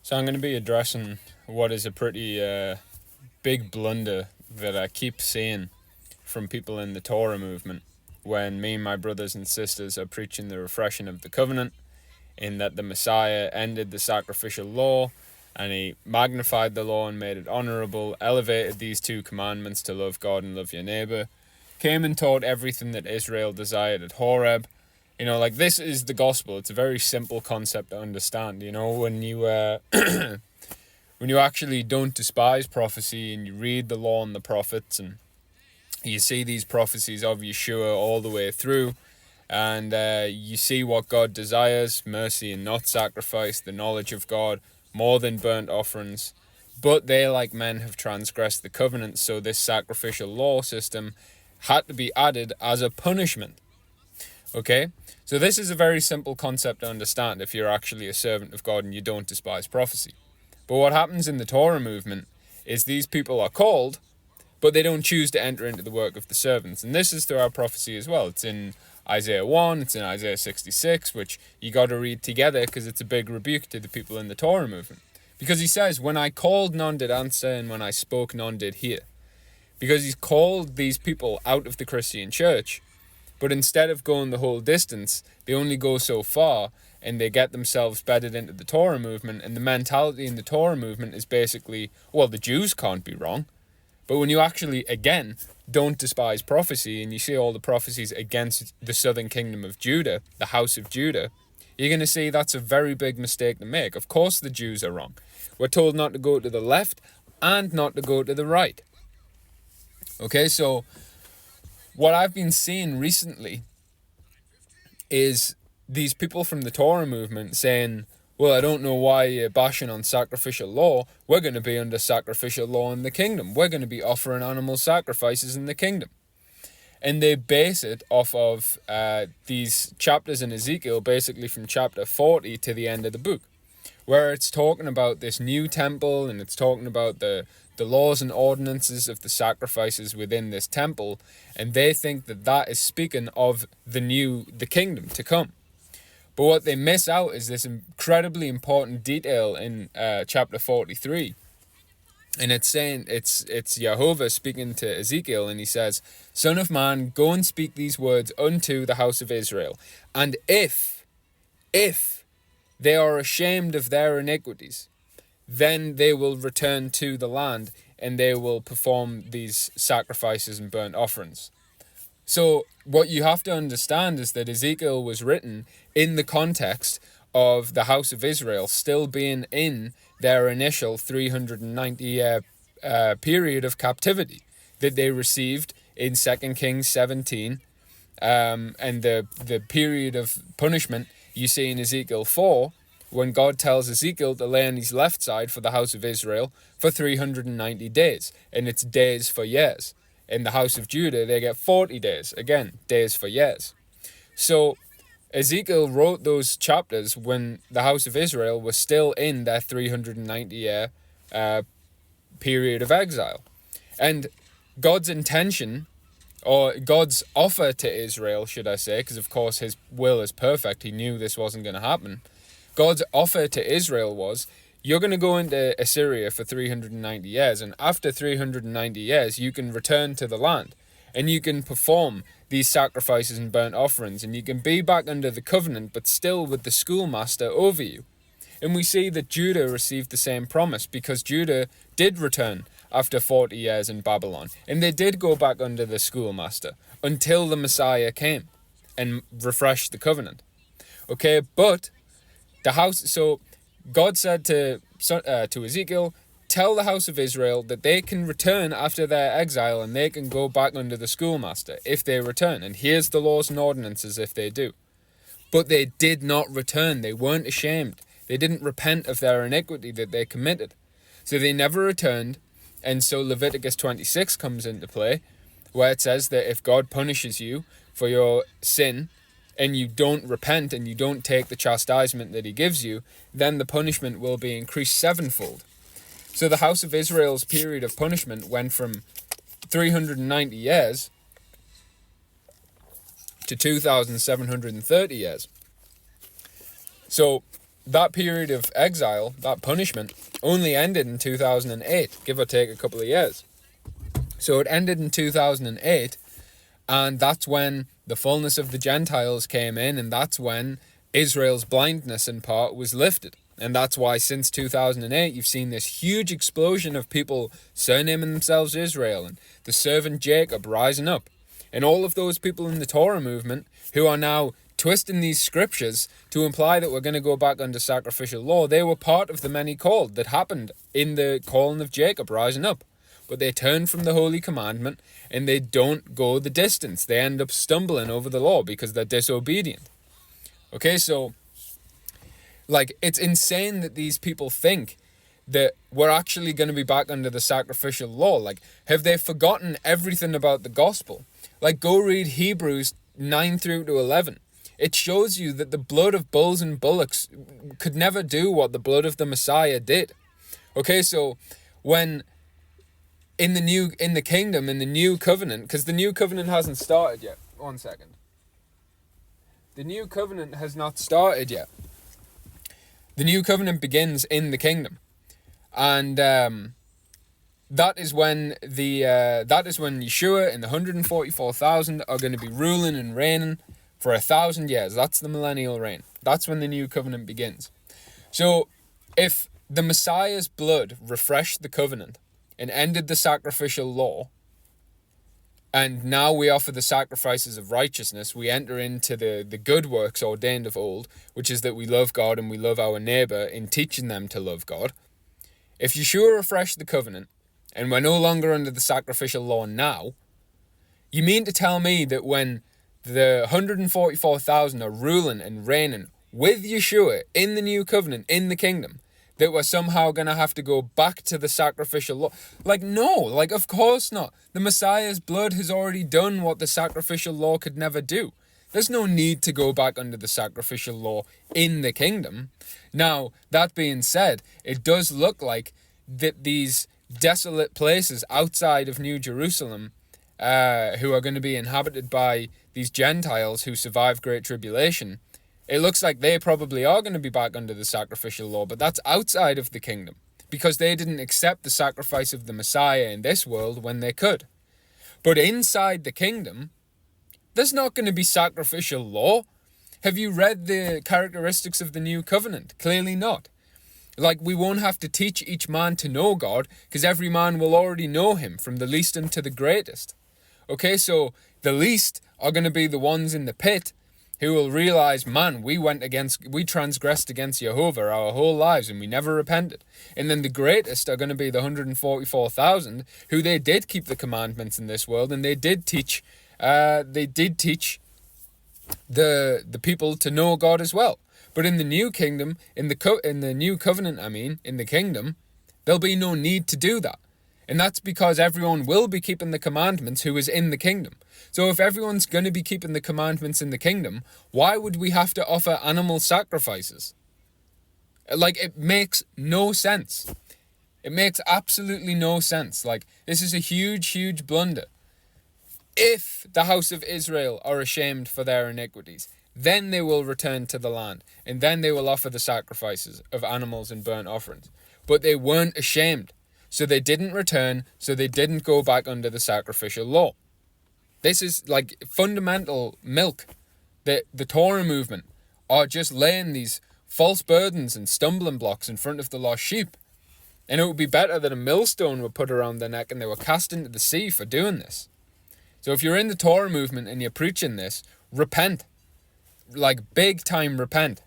So I'm going to be addressing what is a pretty big blunder that I keep seeing from people in the Torah movement when me and my brothers and sisters are preaching the refreshing of the covenant, in that the Messiah ended the sacrificial law and he magnified the law and made it honorable, elevated these two commandments to love God and love your neighbor, came and taught everything that Israel desired at Horeb. Like, this is the gospel. It's a very simple concept to understand. When you when you actually don't despise prophecy and you read the law and the prophets and you see these prophecies of Yeshua all the way through, and you see what God desires: mercy and not sacrifice, the knowledge of God more than burnt offerings. But they, like men, have transgressed the covenant, so this sacrificial law system had to be added as a punishment. Okay? So this is a very simple concept to understand if you're actually a servant of God and you don't despise prophecy. But what happens in the Torah movement is these people are called, but they don't choose to enter into the work of the servants. And this is through our prophecy as well. It's in Isaiah 1, it's in Isaiah 66, which you got to read together because it's a big rebuke to the people in the Torah movement. Because he says, when I called, none did answer, and when I spoke, none did hear. Because he's called these people out of the Christian church, but instead of going the whole distance, they only go so far, and they get themselves bedded into the Torah movement. And the mentality in the Torah movement is basically, well, the Jews can't be wrong. But when you actually, again, don't despise prophecy, and you see all the prophecies against the southern kingdom of Judah, the house of Judah, you're going to see that's a very big mistake to make. Of course the Jews are wrong. We're told not to go to the left and not to go to the right. Okay, so what I've been seeing recently is these people from the Torah movement saying, well, I don't know why you're bashing on sacrificial law. We're going to be under sacrificial law in the kingdom. We're going to be offering animal sacrifices in the kingdom. And they base it off of these chapters in Ezekiel, basically from chapter 40 to the end of the book, where it's talking about this new temple, and it's talking about the laws and ordinances of the sacrifices within this temple. And they think that that is speaking of the kingdom to come. But what they miss out is this incredibly important detail in chapter 43. And it's saying, it's Jehovah speaking to Ezekiel, and he says, Son of man, go and speak these words unto the house of Israel. And if they are ashamed of their iniquities, then they will return to the land, and they will perform these sacrifices and burnt offerings. So what you have to understand is that Ezekiel was written in the context of the house of Israel still being in their initial 390-year period of captivity that they received in 2 Kings 17, and the period of punishment you see in Ezekiel 4, when God tells Ezekiel to lay on his left side for the house of Israel for 390 days, and it's days for years. In the house of Judah, they get 40 days, again, days for years. So Ezekiel wrote those chapters when the house of Israel was still in their 390-year period of exile. And God's intention, or God's offer to Israel, should I say, because of course his will is perfect, he knew this wasn't going to happen. God's offer to Israel was, you're going to go into Assyria for 390 years, and after 390 years, you can return to the land, and you can perform these sacrifices and burnt offerings, and you can be back under the covenant, but still with the schoolmaster over you. And we see that Judah received the same promise, because Judah did return after 40 years in Babylon, and they did go back under the schoolmaster until the Messiah came and refreshed the covenant. Okay, but so God said to Ezekiel, tell the house of Israel that they can return after their exile, and they can go back under the schoolmaster if they return. And here's the laws and ordinances if they do. But they did not return. They weren't ashamed. They didn't repent of their iniquity that they committed. So they never returned. And so Leviticus 26 comes into play, where it says that if God punishes you for your sin, and you don't repent and you don't take the chastisement that he gives you, then the punishment will be increased sevenfold. So the house of Israel's period of punishment went from 390 years to 2,730 years. So that period of exile, that punishment, only ended in 2008, give or take a couple of years. So it ended in 2008, and that's when the fullness of the Gentiles came in, and that's when Israel's blindness in part was lifted. And that's why since 2008 you've seen this huge explosion of people surnaming themselves Israel, and the servant Jacob rising up, and all of those people in the Torah movement who are now twisting these scriptures to imply that we're going to go back under sacrificial law. They were part of the many called that happened in the calling of Jacob rising up. But they turn from the holy commandment and they don't go the distance. They end up stumbling over the law because they're disobedient. Okay, so like, it's insane that these people think that we're actually going to be back under the sacrificial law. Like, have they forgotten everything about the gospel? Like, go read Hebrews 9 through to 11. It shows you that the blood of bulls and bullocks could never do what the blood of the Messiah did. Okay, so when in the kingdom, in the new covenant, because the new covenant hasn't started yet. 1 second. The new covenant has not started yet. The new covenant begins in the kingdom, and that is when Yeshua and the 144,000 are going to be ruling and reigning for 1,000 years. That's the millennial reign. That's when the new covenant begins. So, if the Messiah's blood refreshed the covenant and ended the sacrificial law, and now we offer the sacrifices of righteousness, we enter into the good works ordained of old, which is that we love God and we love our neighbour in teaching them to love God. If Yeshua refreshed the covenant, and we're no longer under the sacrificial law now, you mean to tell me that when the 144,000 are ruling and reigning with Yeshua in the new covenant, in the kingdom, that we're somehow going to have to go back to the sacrificial law? Like, no, like, of course not. The Messiah's blood has already done what the sacrificial law could never do. There's no need to go back under the sacrificial law in the kingdom. Now, that being said, it does look like that these desolate places outside of New Jerusalem, who are going to be inhabited by these Gentiles who survive Great Tribulation, it looks like they probably are going to be back under the sacrificial law, but that's outside of the kingdom, because they didn't accept the sacrifice of the Messiah in this world when they could. But inside the kingdom, there's not going to be sacrificial law. Have you read the characteristics of the new covenant? Clearly not. Like, we won't have to teach each man to know God, because every man will already know him, from the least unto the greatest. Okay, so the least are going to be the ones in the pit, who will realize, man, we transgressed against Jehovah our whole lives and we never repented. And then the greatest are going to be the 144,000 who they did keep the commandments in this world, and they did teach the people to know God as well. But in the new kingdom, in the new covenant, in the kingdom, there'll be no need to do that. And that's because everyone will be keeping the commandments who is in the kingdom. So if everyone's going to be keeping the commandments in the kingdom, why would we have to offer animal sacrifices? Like, it makes no sense. It makes absolutely no sense. Like, this is a huge, huge blunder. If the house of Israel are ashamed for their iniquities, then they will return to the land, and then they will offer the sacrifices of animals and burnt offerings. But they weren't ashamed. So they didn't return, so they didn't go back under the sacrificial law. This is like fundamental milk. The Torah movement are just laying these false burdens and stumbling blocks in front of the lost sheep. And it would be better that a millstone were put around their neck and they were cast into the sea for doing this. So if you're in the Torah movement and you're preaching this, repent. Like, big time repent.